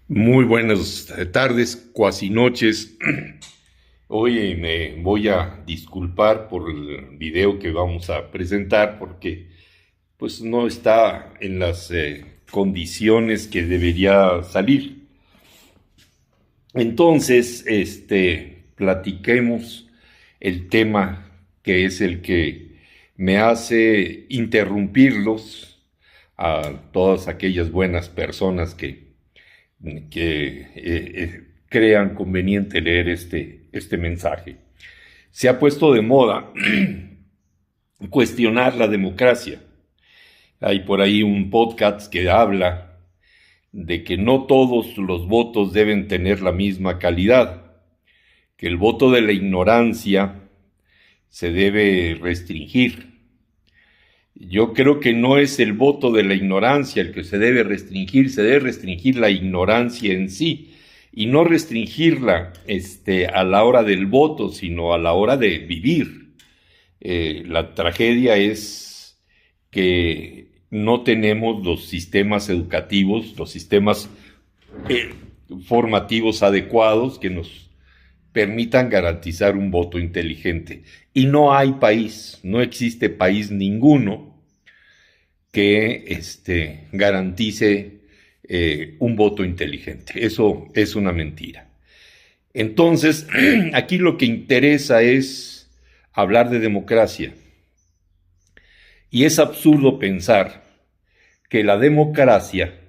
Muy buenas tardes, cuasi noches. Hoy me voy a disculpar por el video que vamos a presentar porque pues no está en las condiciones que debería salir. Entonces, platiquemos el tema que es el que me hace interrumpirlos a todas aquellas buenas personas que crean conveniente leer este mensaje. Se ha puesto de moda cuestionar la democracia. Hay por ahí un podcast que habla de que no todos los votos deben tener la misma calidad, que el voto de la ignorancia se debe restringir. Yo creo que no es el voto de la ignorancia el que se debe restringir la ignorancia en sí, y no restringirla a la hora del voto, sino a la hora de vivir. La tragedia es que no tenemos los sistemas educativos, los sistemas formativos adecuados que nos permitan garantizar un voto inteligente. Y no hay país, no existe país ninguno que garantice un voto inteligente. Eso es una mentira. Entonces, aquí lo que interesa es hablar de democracia. Y es absurdo pensar que la democracia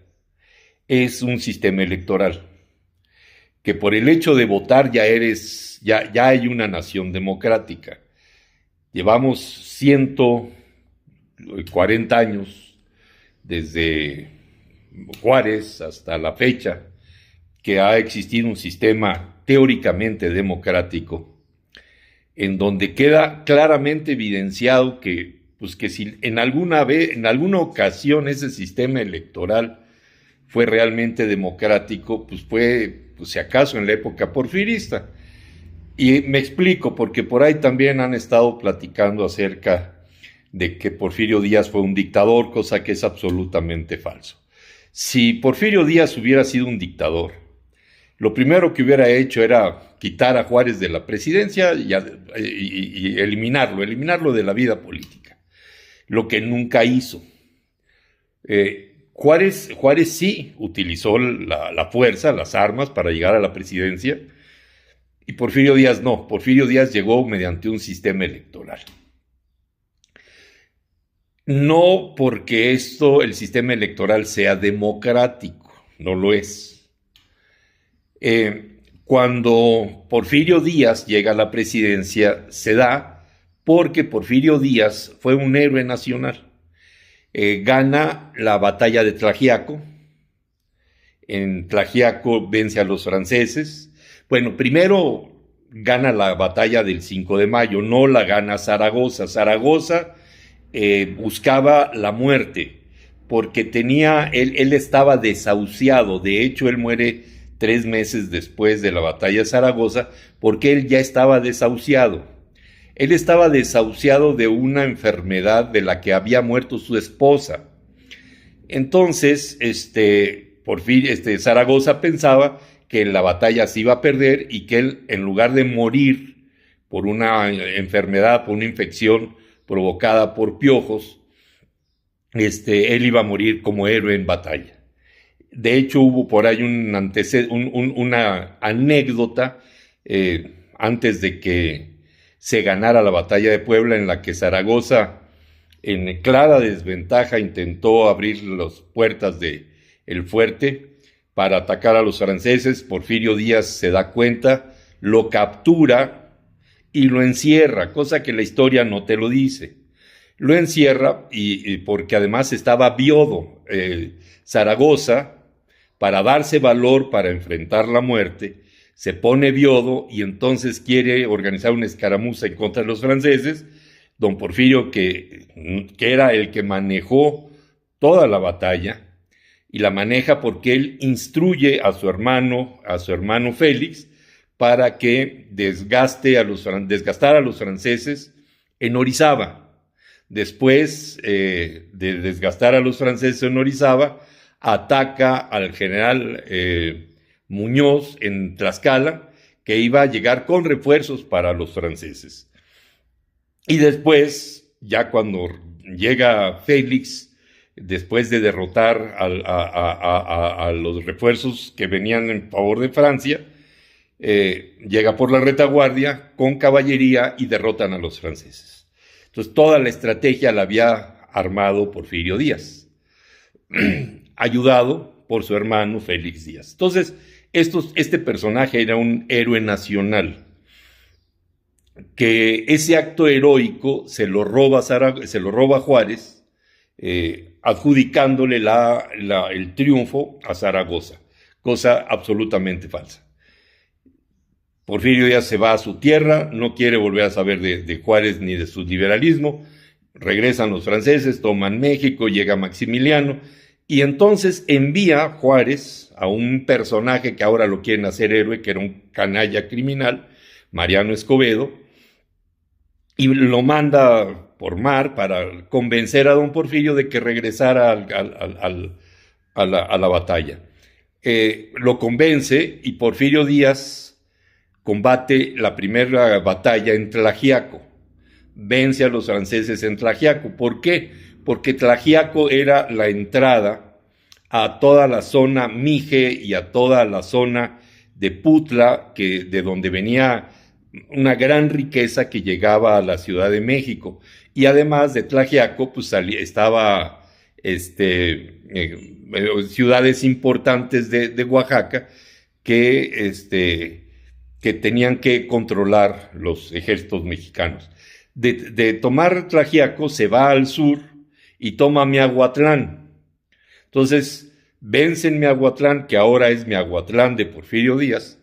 es un sistema electoral, que por el hecho de votar ya hay una nación democrática. Llevamos 140 años, desde Juárez hasta la fecha, que ha existido un sistema teóricamente democrático, en donde queda claramente evidenciado que si en alguna ocasión ese sistema electoral fue realmente democrático, pues fue, si acaso, en la época porfirista. Y me explico, porque por ahí también han estado platicando acerca de que Porfirio Díaz fue un dictador, cosa que es absolutamente falso. Si Porfirio Díaz hubiera sido un dictador, lo primero que hubiera hecho era quitar a Juárez de la presidencia y eliminarlo de la vida política, lo que nunca hizo. Juárez sí utilizó la fuerza, las armas para llegar a la presidencia, y Porfirio Díaz no. Porfirio Díaz llegó mediante un sistema electoral. No porque el sistema electoral sea democrático, no lo es. Cuando Porfirio Díaz llega a la presidencia, se da porque Porfirio Díaz fue un héroe nacional. Gana la batalla de Tlaxiaco. En Tlaxiaco vence a los franceses. Bueno, primero gana la batalla del 5 de mayo, no la gana Zaragoza. Zaragoza buscaba la muerte, porque él estaba desahuciado. De hecho, él muere 3 meses después de la batalla de Zaragoza, porque él ya estaba desahuciado. Él estaba desahuciado de una enfermedad de la que había muerto su esposa. Entonces, Zaragoza pensaba que la batalla se iba a perder y que él, en lugar de morir por una enfermedad, por una infección provocada por piojos, él iba a morir como héroe en batalla. De hecho, hubo por ahí una anécdota antes de que se ganara la batalla de Puebla, en la que Zaragoza, en clara desventaja, intentó abrir las puertas del fuerte para atacar a los franceses. Porfirio Díaz se da cuenta, lo captura y lo encierra, cosa que la historia no te lo dice. Lo encierra y porque además estaba Viodo. Zaragoza, para darse valor para enfrentar la muerte, se pone Viodo y entonces quiere organizar una escaramuza en contra de los franceses. Don Porfirio, que era el que manejó toda la batalla, y la maneja porque él instruye a su hermano Félix, para que desgastara a los franceses en Orizaba. Después de desgastar a los franceses en Orizaba, ataca al general Muñoz en Tlaxcala, que iba a llegar con refuerzos para los franceses. Y después, ya cuando llega Félix, después de derrotar a los refuerzos que venían en favor de Francia, llega por la retaguardia con caballería y derrotan a los franceses. Entonces toda la estrategia la había armado Porfirio Díaz, ayudado por su hermano Félix Díaz. Entonces este personaje era un héroe nacional, que ese acto heroico se lo roba Juárez, adjudicándole el triunfo a Zaragoza, cosa absolutamente falsa. Porfirio Díaz se va a su tierra, no quiere volver a saber de Juárez ni de su liberalismo, regresan los franceses, toman México, llega Maximiliano, y entonces envía Juárez a un personaje que ahora lo quieren hacer héroe, que era un canalla criminal, Mariano Escobedo, y lo manda por mar para convencer a don Porfirio de que regresara a la batalla. Lo convence y Porfirio Díaz combate la primera batalla en Tlaxiaco, vence a los franceses en Tlaxiaco. ¿Por qué? Porque Tlaxiaco era la entrada a toda la zona Mije y a toda la zona de Putla, de donde venía una gran riqueza que llegaba a la Ciudad de México. Y además de Tlaxiaco, pues estaba ciudades importantes de Oaxaca que tenían que controlar los ejércitos mexicanos. De tomar Tlaxiaco se va al sur y toma Miahuatlán. Entonces vencen Miahuatlán, que ahora es Miahuatlán de Porfirio Díaz,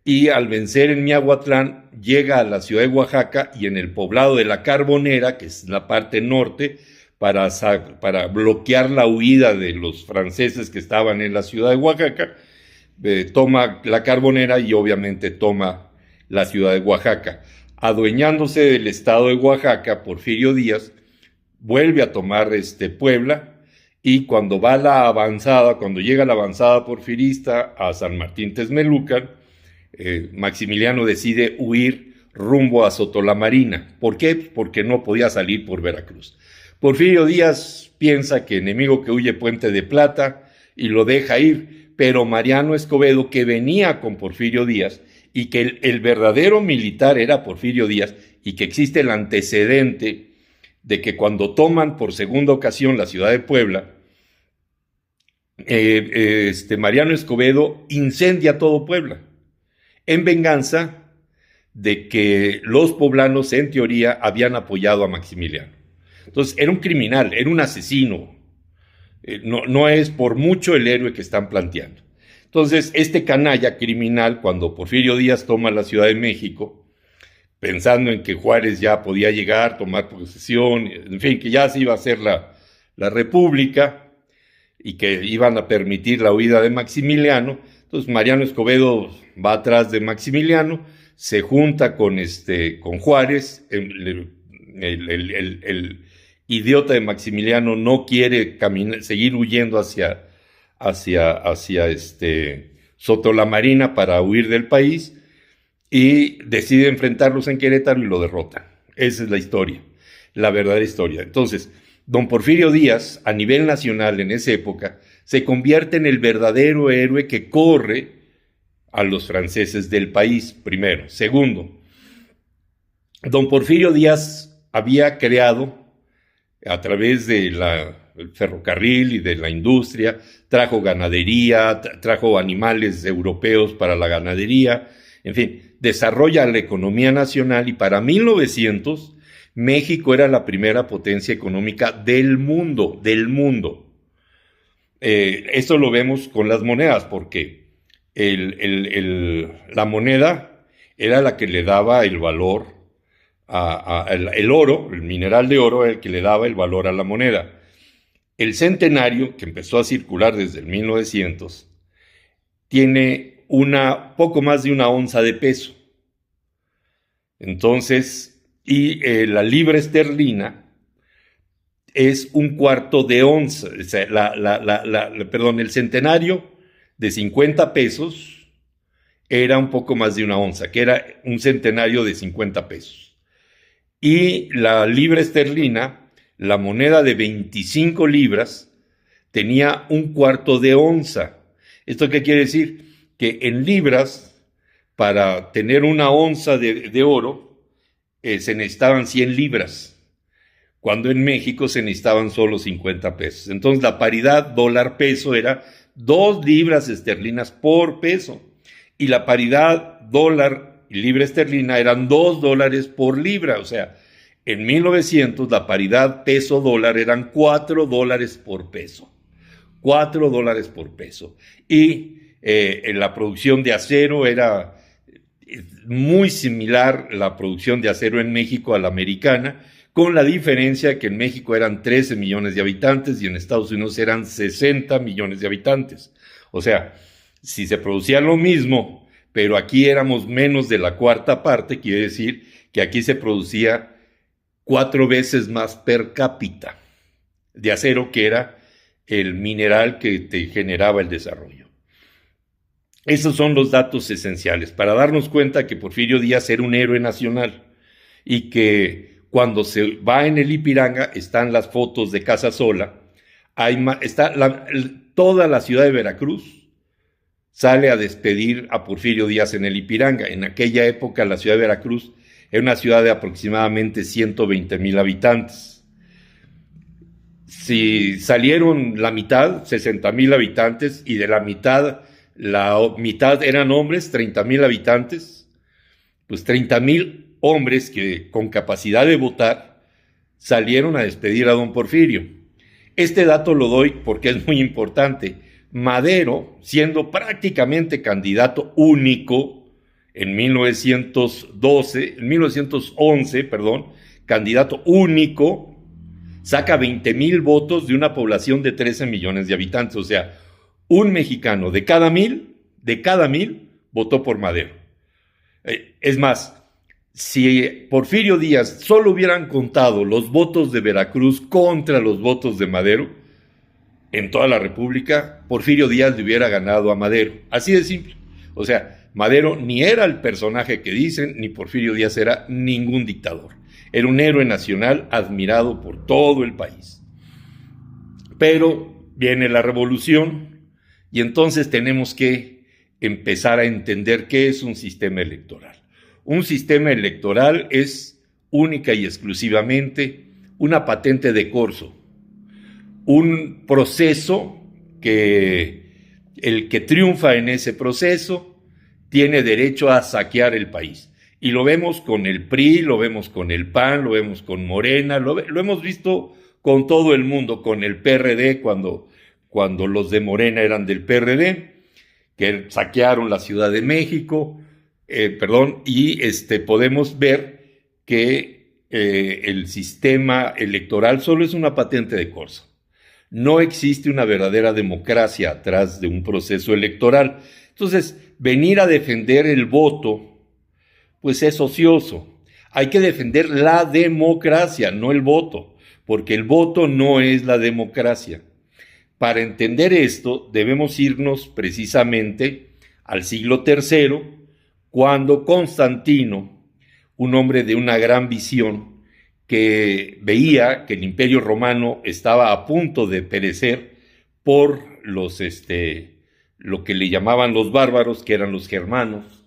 y al vencer en Miahuatlán llega a la ciudad de Oaxaca y en el poblado de la Carbonera, que es la parte norte, para bloquear la huida de los franceses que estaban en la ciudad de Oaxaca, toma la Carbonera y obviamente toma la ciudad de Oaxaca. Adueñándose del estado de Oaxaca, Porfirio Díaz vuelve a tomar Puebla, y cuando llega la avanzada porfirista a San Martín Texmelucan, Maximiliano decide huir rumbo a Sotolamarina. ¿Por qué? Porque no podía salir por Veracruz. Porfirio Díaz piensa que enemigo que huye puente de plata y lo deja ir, pero Mariano Escobedo, que venía con Porfirio Díaz y que el verdadero militar era Porfirio Díaz, y que existe el antecedente de que cuando toman por segunda ocasión la ciudad de Puebla, Mariano Escobedo incendia todo Puebla en venganza de que los poblanos en teoría habían apoyado a Maximiliano. Entonces era un criminal, era un asesino. No es por mucho el héroe que están planteando. Entonces, este canalla criminal, cuando Porfirio Díaz toma la Ciudad de México, pensando en que Juárez ya podía llegar, tomar posesión, en fin, que ya se iba a hacer la República y que iban a permitir la huida de Maximiliano, entonces Mariano Escobedo va atrás de Maximiliano, se junta con Juárez, el idiota de Maximiliano no quiere seguir huyendo hacia Sotolamarina para huir del país, y decide enfrentarlos en Querétaro y lo derrotan. Esa es la historia, la verdadera historia. Entonces, don Porfirio Díaz, a nivel nacional en esa época, se convierte en el verdadero héroe que corre a los franceses del país, primero. Segundo, don Porfirio Díaz había creado, a través del ferrocarril y de la industria, trajo ganadería, trajo animales europeos para la ganadería, en fin, desarrolla la economía nacional, y para 1900 México era la primera potencia económica del mundo. Esto lo vemos con las monedas, porque la moneda era la que le daba el valor el oro, el mineral de oro, era el que le daba el valor a la moneda. El centenario, que empezó a circular desde el 1900, tiene poco más de una onza de peso. Entonces, y la libra esterlina es un cuarto de onza. O sea, el centenario de 50 pesos era un poco más de una onza, que era un centenario de 50 pesos. Y la libra esterlina, la moneda de 25 libras, tenía un cuarto de onza. ¿Esto qué quiere decir? Que en libras, para tener una onza de oro, se necesitaban 100 libras, cuando en México se necesitaban solo 50 pesos. Entonces la paridad dólar-peso era 2 libras esterlinas por peso, y la paridad dólar y libra esterlina eran 2 dólares por libra. O sea, en 1900 la paridad peso-dólar eran 4 dólares por peso. 4 dólares por peso. Y en la producción de acero era muy similar la producción de acero en México a la americana, con la diferencia que en México eran 13 millones de habitantes y en Estados Unidos eran 60 millones de habitantes. O sea, si se producía lo mismo, pero aquí éramos menos de la cuarta parte, quiere decir que aquí se producía 4 veces más per cápita de acero, que era el mineral que te generaba el desarrollo. Esos son los datos esenciales para darnos cuenta que Porfirio Díaz era un héroe nacional, y que cuando se va en el Ipiranga están las fotos de Casasola, toda la ciudad de Veracruz sale a despedir a Porfirio Díaz en el Ipiranga. En aquella época la ciudad de Veracruz era una ciudad de aproximadamente 120,000 habitantes. Si salieron la mitad, 60,000 habitantes, y de la mitad eran hombres, 30,000 habitantes, pues 30,000 hombres que con capacidad de votar salieron a despedir a don Porfirio. Este dato lo doy porque es muy importante. Madero, siendo prácticamente candidato único en 1911, candidato único, saca 20,000 votos de una población de 13 millones de habitantes. O sea, un mexicano de cada mil votó por Madero. Es más, si Porfirio Díaz solo hubieran contado los votos de Veracruz contra los votos de Madero, en toda la República, Porfirio Díaz le hubiera ganado a Madero. Así de simple. O sea, Madero ni era el personaje que dicen, ni Porfirio Díaz era ningún dictador. Era un héroe nacional admirado por todo el país. Pero viene la revolución y entonces tenemos que empezar a entender qué es un sistema electoral. Un sistema electoral es única y exclusivamente una patente de corso, un proceso que el que triunfa en ese proceso tiene derecho a saquear el país. Y lo vemos con el PRI, lo vemos con el PAN, lo vemos con Morena, lo hemos visto con todo el mundo, con el PRD, cuando los de Morena eran del PRD, que saquearon la Ciudad de México, y podemos ver que el sistema electoral solo es una patente de corso. No existe una verdadera democracia atrás de un proceso electoral. Entonces, venir a defender el voto, pues es ocioso. Hay que defender la democracia, no el voto, porque el voto no es la democracia. Para entender esto, debemos irnos precisamente al siglo III, cuando Constantino, un hombre de una gran visión, que veía que el Imperio Romano estaba a punto de perecer por lo que le llamaban los bárbaros, que eran los germanos,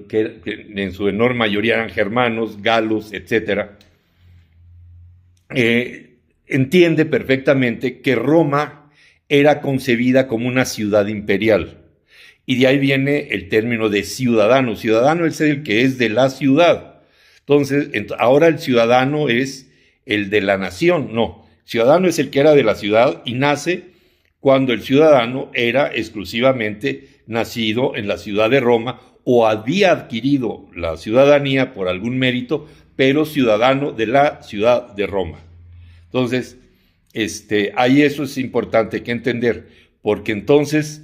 que en su enorme mayoría eran germanos, galos, etc. Entiende perfectamente que Roma era concebida como una ciudad imperial. Y de ahí viene el término de ciudadano. Ciudadano es el que es de la ciudad. Entonces, ahora el ciudadano es el de la nación. No, ciudadano es el que era de la ciudad y nace cuando el ciudadano era exclusivamente nacido en la ciudad de Roma o había adquirido la ciudadanía por algún mérito, pero ciudadano de la ciudad de Roma. Entonces, ahí eso es importante que entender, porque entonces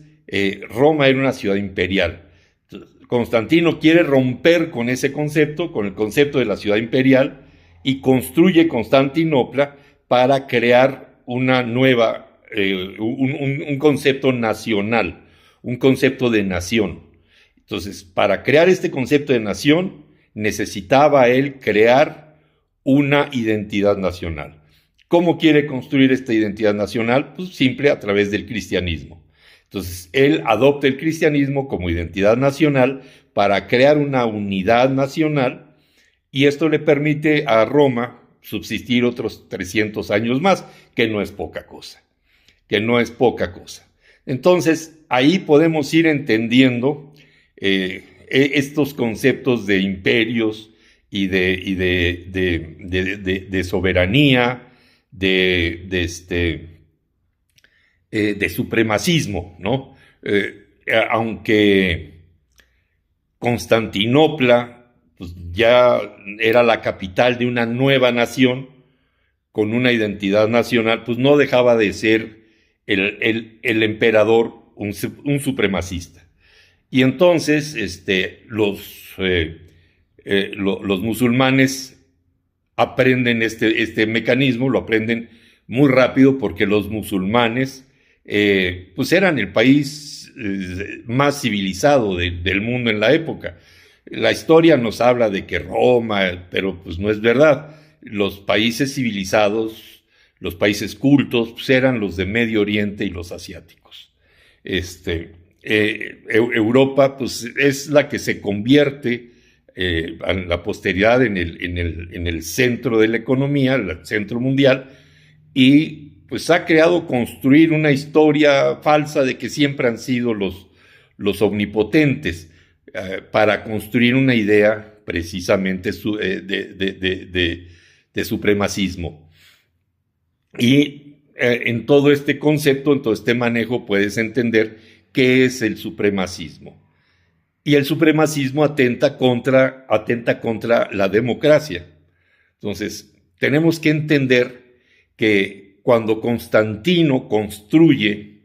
Roma era una ciudad imperial. Constantino quiere romper con ese concepto, con el concepto de la ciudad imperial, y construye Constantinopla para crear una nueva, un concepto nacional, un concepto de nación. Entonces, para crear este concepto de nación, necesitaba él crear una identidad nacional. ¿Cómo quiere construir esta identidad nacional? Pues simple, a través del cristianismo. Entonces, él adopta el cristianismo como identidad nacional para crear una unidad nacional, y esto le permite a Roma subsistir otros 300 años más, que no es poca cosa, Entonces, ahí podemos ir entendiendo estos conceptos de imperios y de soberanía, de supremacismo, ¿no? Aunque Constantinopla pues, ya era la capital de una nueva nación con una identidad nacional, pues no dejaba de ser el emperador un supremacista. Y entonces los musulmanes aprenden este mecanismo, lo aprenden muy rápido, porque los musulmanes pues eran el país más civilizado del mundo en la época. La historia nos habla de que Roma, pero pues no es verdad. Los países civilizados, los países cultos, pues eran los de Medio Oriente y los asiáticos. Europa pues es la que se convierte a la posteridad en el centro de la economía, el centro mundial, y pues ha creado construir una historia falsa de que siempre han sido los omnipotentes, para construir una idea precisamente de supremacismo. Y en todo este concepto, en todo este manejo, puedes entender qué es el supremacismo. Y el supremacismo atenta contra la democracia. Entonces, tenemos que entender que cuando Constantino construye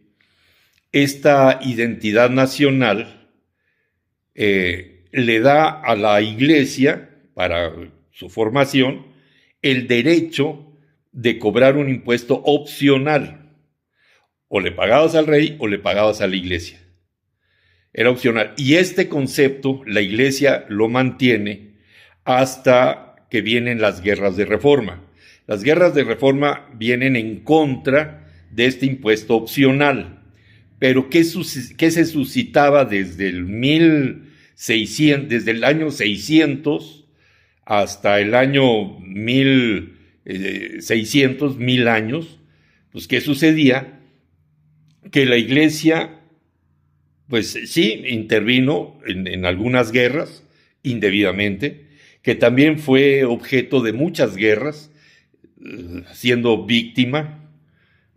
esta identidad nacional, le da a la Iglesia, para su formación, el derecho de cobrar un impuesto opcional. O le pagabas al rey o le pagabas a la Iglesia. Era opcional. Y este concepto la Iglesia lo mantiene hasta que vienen las guerras de reforma. Las guerras de reforma vienen en contra de este impuesto opcional. Pero ¿qué se suscitaba desde el año 600 hasta el año 1600, 1000 años? Pues ¿qué sucedía? Que la Iglesia, pues sí, intervino en algunas guerras indebidamente, que también fue objeto de muchas guerras, siendo víctima,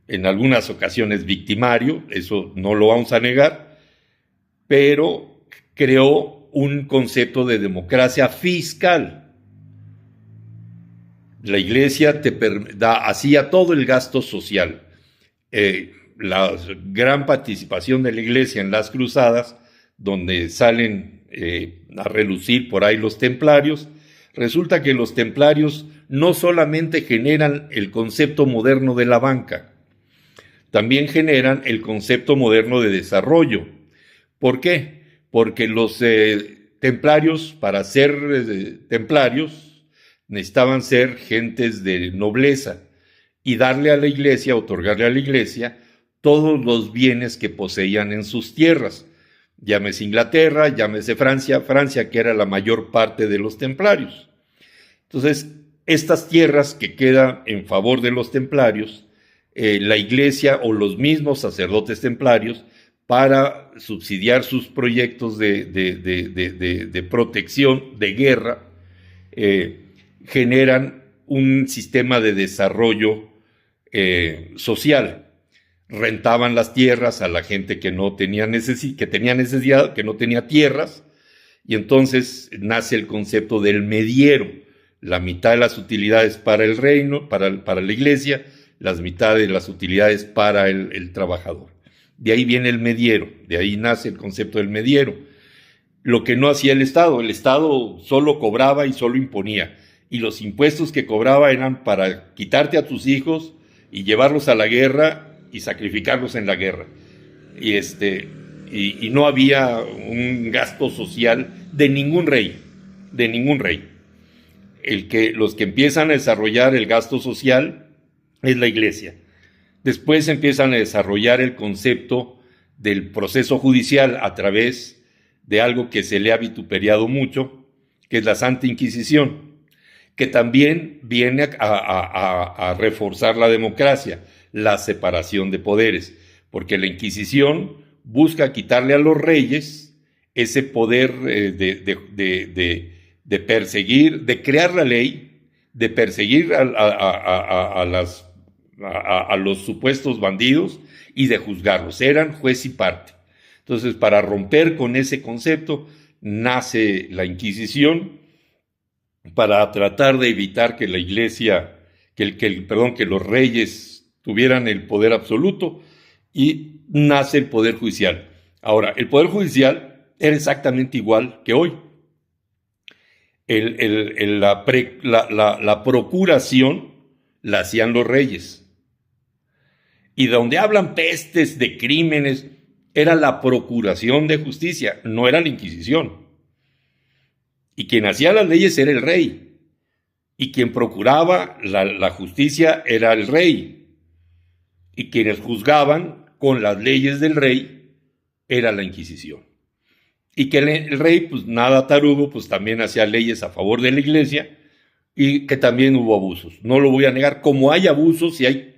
en algunas ocasiones victimario, eso no lo vamos a negar, pero creó un concepto de democracia fiscal. La Iglesia hacía todo el gasto social. La gran participación de la Iglesia en las cruzadas, donde salen a relucir por ahí los templarios, resulta que los templarios no solamente generan el concepto moderno de la banca, también generan el concepto moderno de desarrollo. ¿Por qué? Porque los templarios, para ser templarios, necesitaban ser gentes de nobleza y darle a la Iglesia, otorgarle a la Iglesia todos los bienes que poseían en sus tierras. Llámese Inglaterra, llámese Francia, que era la mayor parte de los templarios. Entonces, estas tierras que quedan en favor de los templarios, la Iglesia o los mismos sacerdotes templarios, para subsidiar sus proyectos de protección, de guerra, generan un sistema de desarrollo social. Rentaban las tierras a la gente que no tenía necesidad, que no tenía tierras, y entonces nace el concepto del mediero. La mitad de las utilidades para el reino, para la Iglesia, las mitades de las utilidades para el trabajador. De ahí viene el mediero, de ahí nace el concepto del mediero. Lo que no hacía el Estado solo cobraba y solo imponía. y los impuestos que cobraba eran para quitarte a tus hijos y llevarlos a la guerra y sacrificarlos en la guerra. Y no había un gasto social de ningún rey, de ningún rey. Los que empiezan a desarrollar el gasto social es la Iglesia. Después empiezan a desarrollar el concepto del proceso judicial a través de algo que se le ha vituperiado mucho, que es la Santa Inquisición, que también viene a reforzar la democracia, la separación de poderes, porque la Inquisición busca quitarle a los reyes ese poder de perseguir, de crear la ley, de perseguir a los supuestos bandidos y de juzgarlos. Eran juez y parte. Entonces, para romper con ese concepto, nace la Inquisición para tratar de evitar que la Iglesia, que los reyes tuvieran el poder absoluto, y nace el Poder Judicial. Ahora, el Poder Judicial era exactamente igual que hoy. La procuración la hacían los reyes. Y donde hablan pestes de crímenes, era la procuración de justicia, no era la Inquisición. Y quien hacía las leyes era el rey. Y quien procuraba la justicia era el rey. Y quienes juzgaban con las leyes del rey era la Inquisición. Y que el rey, pues nada tarugo, pues también hacía leyes a favor de la Iglesia, y que también hubo abusos. No lo voy a negar, como hay abusos y hay,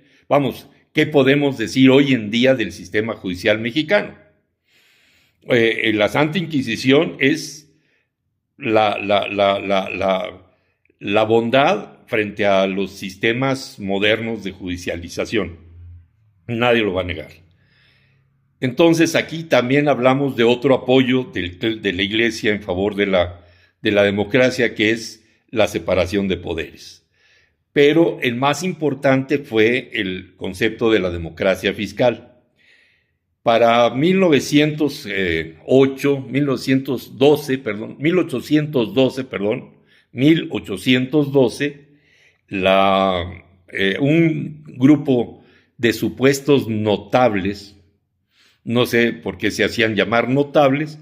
¿qué podemos decir hoy en día del sistema judicial mexicano? La Santa Inquisición es la bondad frente a los sistemas modernos de judicialización. Nadie lo va a negar. Entonces aquí también hablamos de otro apoyo de la Iglesia en favor de la democracia, que es la separación de poderes. Pero el más importante fue el concepto de la democracia fiscal. Para 1812, un grupo de supuestos notables, no sé por qué se hacían llamar notables,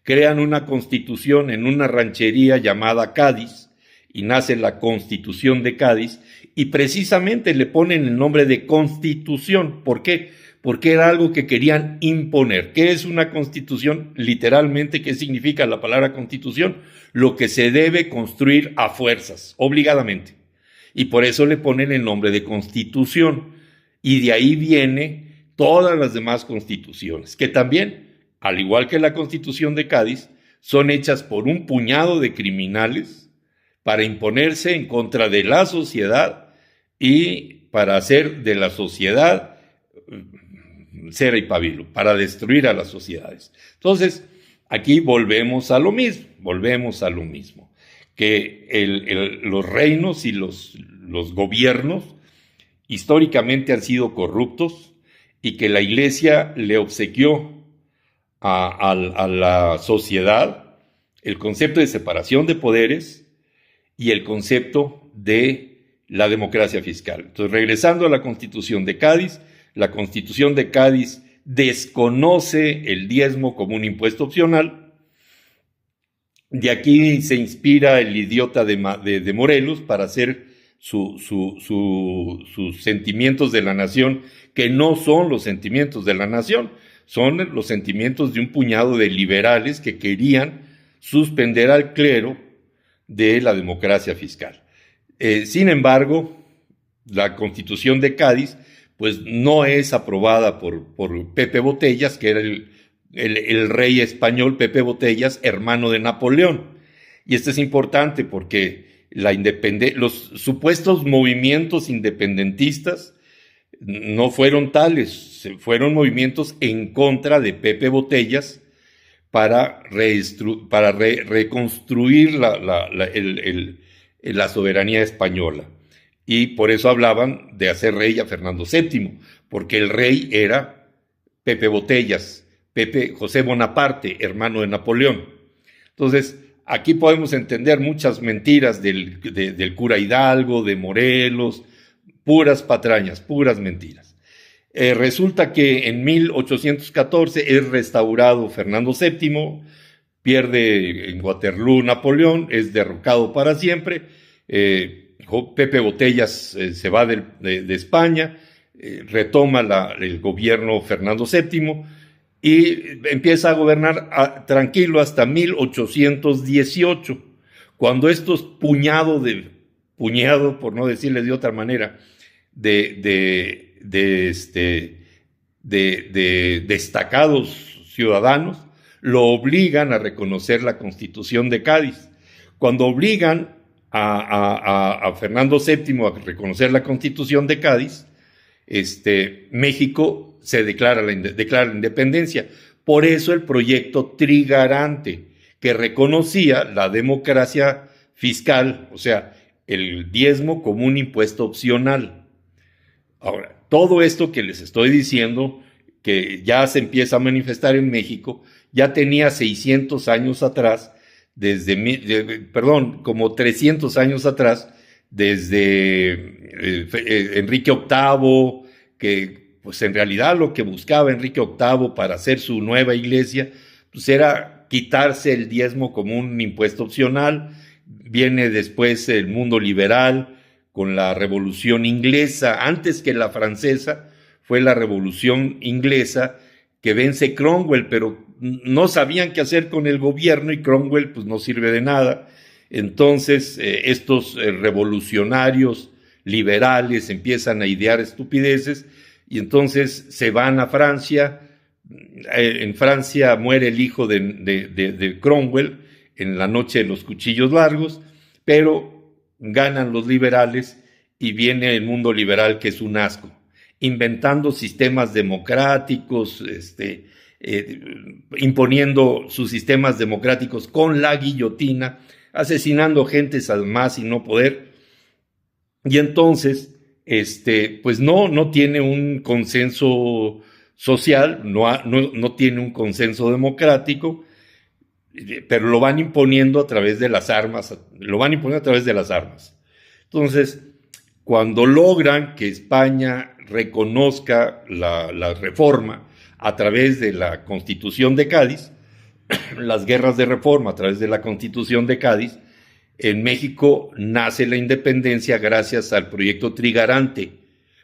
crean una constitución en una ranchería llamada Cádiz, y nace la Constitución de Cádiz, y precisamente le ponen el nombre de Constitución. ¿Por qué? Porque era algo que querían imponer. ¿Qué es una constitución? Literalmente, ¿qué significa la palabra constitución? Lo que se debe construir a fuerzas, obligadamente. Y por eso le ponen el nombre de constitución. Y de ahí viene todas las demás constituciones, que también, al igual que la Constitución de Cádiz, son hechas por un puñado de criminales para imponerse en contra de la sociedad y para hacer de la sociedad cera y pabilo, para destruir a las sociedades. Entonces, aquí volvemos a lo mismo, que los reinos y los gobiernos históricamente han sido corruptos, y que la Iglesia le obsequió a la sociedad el concepto de separación de poderes y el concepto de la democracia fiscal. Entonces, regresando a la Constitución de Cádiz, la Constitución de Cádiz desconoce el diezmo como un impuesto opcional. De aquí se inspira el idiota de Morelos para hacer sus sentimientos de la nación, que no son los sentimientos de la nación, son los sentimientos de un puñado de liberales que querían suspender al clero de la democracia fiscal. Sin embargo, la Constitución de Cádiz pues no es aprobada por Pepe Botellas, que era el rey español Pepe Botellas, hermano de Napoleón. Y esto es importante porque los supuestos movimientos independentistas no fueron tales, fueron movimientos en contra de Pepe Botellas para reconstruir la soberanía española. Y por eso hablaban de hacer rey a Fernando VII, porque el rey era Pepe Botellas, José Bonaparte, hermano de Napoleón. Entonces, aquí podemos entender muchas mentiras del cura Hidalgo, de Morelos, puras patrañas, puras mentiras. Resulta que en 1814 es restaurado Fernando VII, pierde en Waterloo Napoleón, es derrocado para siempre. Pepe Botellas se va de España, retoma el gobierno Fernando VII y empieza a gobernar tranquilo hasta 1818, cuando estos puñado, por no decirle de otra manera, de destacados ciudadanos, lo obligan a reconocer la Constitución de Cádiz. Cuando obligan a Fernando VII a reconocer la Constitución de Cádiz, México se declara la independencia. Por eso el proyecto Trigarante, que reconocía la democracia fiscal, o sea, el diezmo como un impuesto opcional. Ahora, todo esto que les estoy diciendo, que ya se empieza a manifestar en México, ya tenía 600 años atrás, como 300 años atrás, desde Enrique VIII, que pues en realidad lo que buscaba Enrique VIII para hacer su nueva iglesia, pues era quitarse el diezmo como un impuesto opcional. Viene después el mundo liberal con la Revolución Inglesa, antes que la francesa, fue la Revolución Inglesa que vence Cromwell, pero no sabían qué hacer con el gobierno y Cromwell pues no sirve de nada. Entonces estos revolucionarios liberales empiezan a idear estupideces y entonces se van a Francia. En Francia muere el hijo de Cromwell en la noche de los cuchillos largos, pero ganan los liberales y viene el mundo liberal, que es un asco, inventando sistemas democráticos, imponiendo sus sistemas democráticos con la guillotina, asesinando gentes al más y no poder. Y entonces, pues no tiene un consenso social, no tiene un consenso democrático, pero lo van imponiendo a través de las armas, Entonces, cuando logran que España reconozca la reforma a través de la Constitución de Cádiz, las guerras de reforma a través de la Constitución de Cádiz, en México nace la independencia gracias al proyecto Trigarante.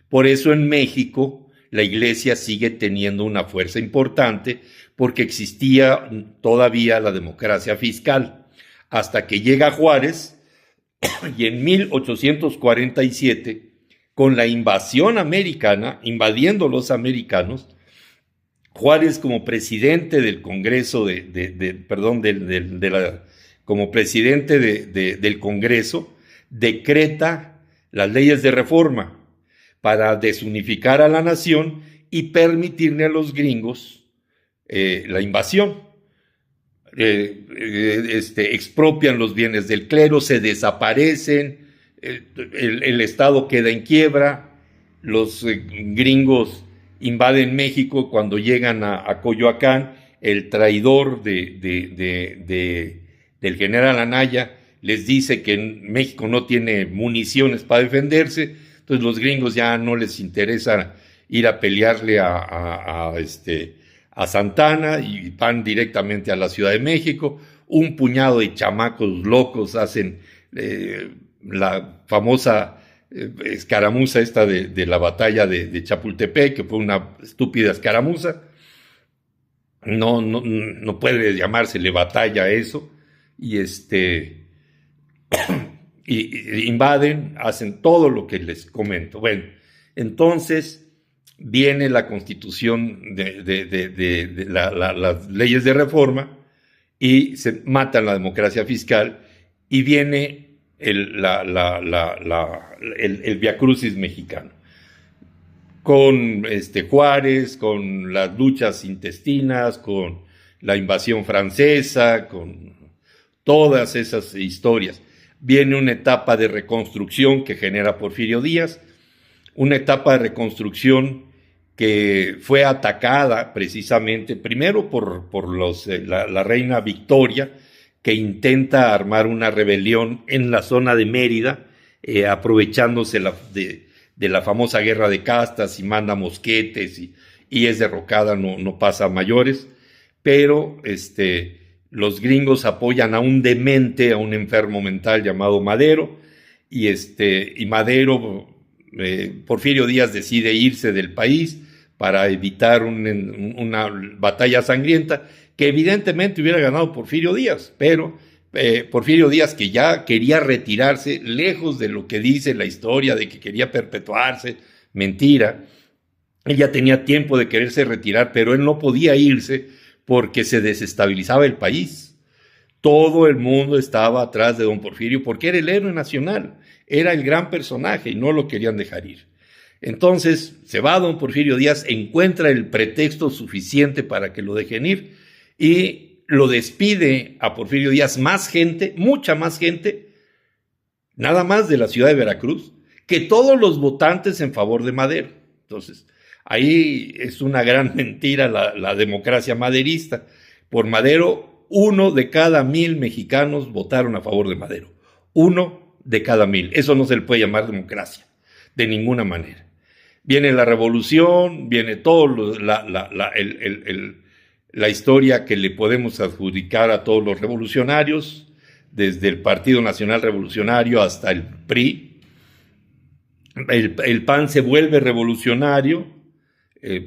Por eso en México la Iglesia sigue teniendo una fuerza importante, porque existía todavía la democracia fiscal, hasta que llega Juárez y en 1847, con la invasión americana, invadiendo los americanos, Juárez como presidente del Congreso, como presidente del Congreso, decreta las leyes de reforma para desunificar a la nación y permitirle a los gringos la invasión. Expropian los bienes del clero, se desaparecen, el Estado queda en quiebra, los gringos invaden México. Cuando llegan a Coyoacán, el traidor del general Anaya les dice que en México no tiene municiones para defenderse. Entonces los gringos ya no les interesa ir a pelearle a Santana y van directamente a la Ciudad de México. Un puñado de chamacos locos hacen la famosa escaramuza esta de la batalla de Chapultepec, que fue una estúpida escaramuza. No puede llamársele batalla a eso. Y y invaden, hacen todo lo que les comento. Bueno, entonces viene la Constitución de las leyes de reforma y se matan la democracia fiscal y viene el viacrucis mexicano con Juárez, con las luchas intestinas, con la invasión francesa, con todas esas historias. Viene una etapa de reconstrucción que genera Porfirio Díaz, una etapa de reconstrucción que fue atacada precisamente primero por la reina Victoria, que intenta armar una rebelión en la zona de Mérida, aprovechándose de la famosa guerra de castas, y manda mosquetes y es derrocada, no pasa a mayores, pero los gringos apoyan a un demente, a un enfermo mental llamado Madero, y Madero, Porfirio Díaz decide irse del país para evitar una batalla sangrienta que evidentemente hubiera ganado Porfirio Díaz, pero Porfirio Díaz, que ya quería retirarse, lejos de lo que dice la historia de que quería perpetuarse, mentira, él ya tenía tiempo de quererse retirar, pero él no podía irse porque se desestabilizaba el país. Todo el mundo estaba atrás de don Porfirio porque era el héroe nacional, era el gran personaje y no lo querían dejar ir. Entonces se va don Porfirio Díaz, encuentra el pretexto suficiente para que lo dejen ir y lo despide a Porfirio Díaz más gente, mucha más gente, nada más de la ciudad de Veracruz, que todos los votantes en favor de Madero. Entonces, ahí es una gran mentira la democracia maderista. Por Madero, 1 de cada 1,000 mexicanos votaron a favor de Madero. 1 de cada 1,000. Eso no se le puede llamar democracia, de ninguna manera. Viene la revolución, viene todo la historia que le podemos adjudicar a todos los revolucionarios, desde el Partido Nacional Revolucionario hasta el PRI. El PAN se vuelve revolucionario,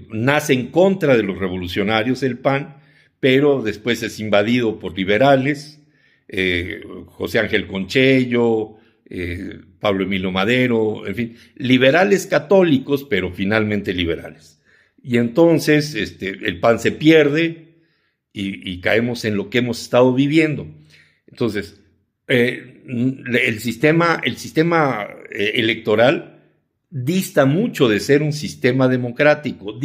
nace en contra de los revolucionarios el PAN, pero después es invadido por liberales, José Ángel Conchello, Pablo Emilio Madero, en fin, liberales católicos, pero finalmente liberales. Y entonces el PAN se pierde y caemos en lo que hemos estado viviendo. Entonces, el sistema electoral dista mucho de ser un sistema democrático,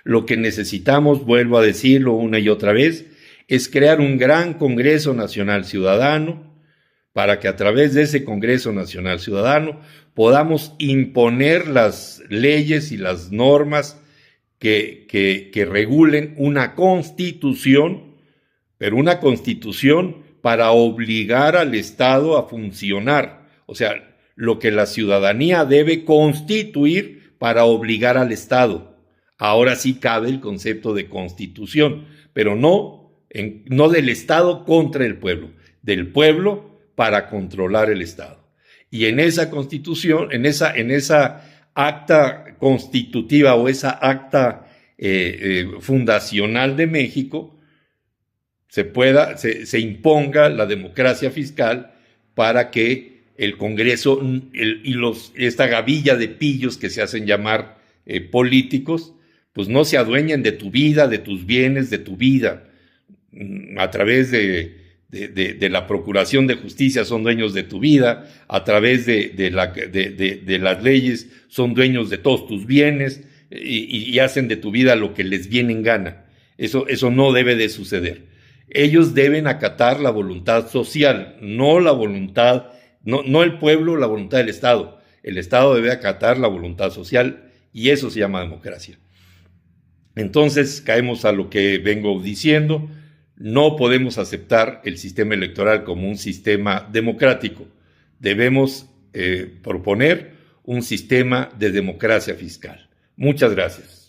Lo que necesitamos, vuelvo a decirlo una y otra vez, es crear un gran Congreso Nacional Ciudadano para que a través de ese Congreso Nacional Ciudadano podamos imponer las leyes y las normas que regulen una constitución, pero una constitución para obligar al Estado a funcionar. O sea, lo que la ciudadanía debe constituir para obligar al Estado. Ahora sí cabe el concepto de constitución, pero no del Estado contra el pueblo, del pueblo para controlar el Estado. Y en esa constitución, en esa acta constitutiva o esa acta fundacional de México, se imponga la democracia fiscal para que el Congreso esta gavilla de pillos que se hacen llamar políticos, pues no se adueñen de tu vida, de tus bienes, de tu vida. A través de la procuración de justicia son dueños de tu vida, a través de las leyes son dueños de todos tus bienes y hacen de tu vida lo que les viene en gana. Eso no debe de suceder. Ellos deben acatar la voluntad social, no la voluntad, no el pueblo, la voluntad del Estado. El Estado debe acatar la voluntad social y eso se llama democracia. Entonces caemos a lo que vengo diciendo. No podemos aceptar el sistema electoral como un sistema democrático. Debemos proponer un sistema de democracia fiscal. Muchas gracias.